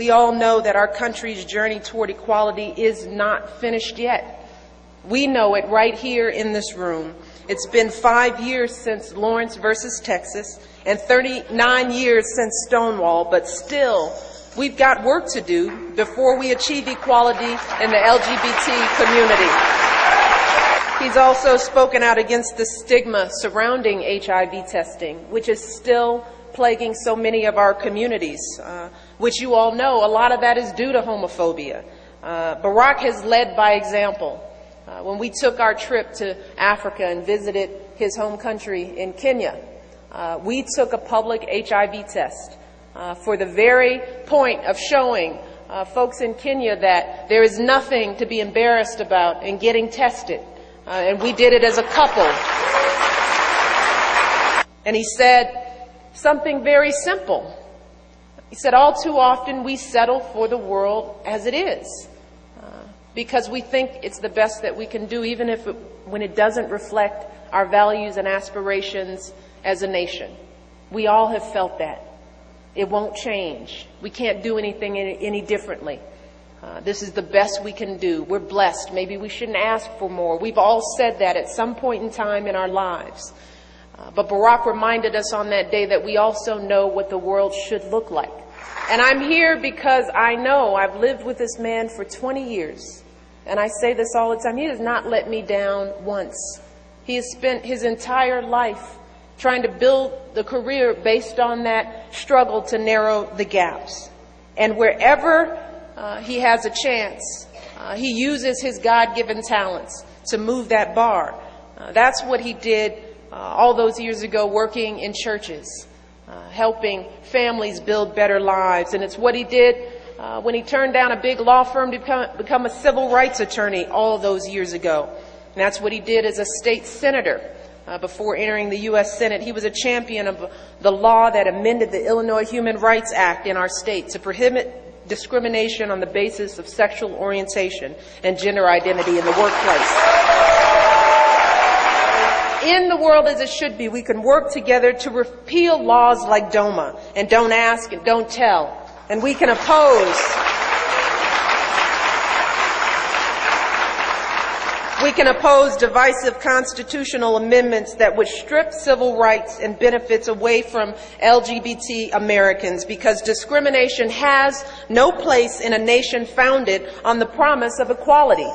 we all know that our country's journey toward equality is not finished yet. We know it right here in this room. It's been 5 years since Lawrence versus Texas and 39 years since Stonewall, but still, we've got work to do before we achieve equality in the LGBT community. He's also spoken out against the stigma surrounding HIV testing, which is still plaguing so many of our communities, which you all know, a lot of that is due to homophobia. Barack has led by example. When we took our trip to Africa and visited his home country in Kenya, we took a public HIV test for the very point of showing folks in Kenya that there is nothing to be embarrassed about in getting tested. And we did it as a couple. And he said something very simple. He said, all too often we settle for the world as it is because we think it's the best that we can do, even if when it doesn't reflect our values and aspirations as a nation. We all have felt that. It won't change. We can't do anything any differently. This is the best we can do. We're blessed. Maybe we shouldn't ask for more. We've all said that at some point in time in our lives. But Barack reminded us on that day that we also know what the world should look like. And I'm here because I know I've lived with this man for 20 years. And I say this all the time. He has not let me down once. He has spent his entire life trying to build the career based on that struggle to narrow the gaps. And wherever he has a chance, he uses his God-given talents to move that bar. That's what he did all those years ago, working in churches, helping families build better lives. And it's what he did when he turned down a big law firm to become a civil rights attorney all those years ago. And that's what he did as a state senator before entering the U.S. Senate. He was a champion of the law that amended the Illinois Human Rights Act in our state to prohibit discrimination on the basis of sexual orientation and gender identity in the workplace. In the world as it should be, we can work together to repeal laws like DOMA and Don't Ask and Don't Tell. And we can oppose divisive constitutional amendments that would strip civil rights and benefits away from LGBT Americans, because discrimination has no place in a nation founded on the promise of equality.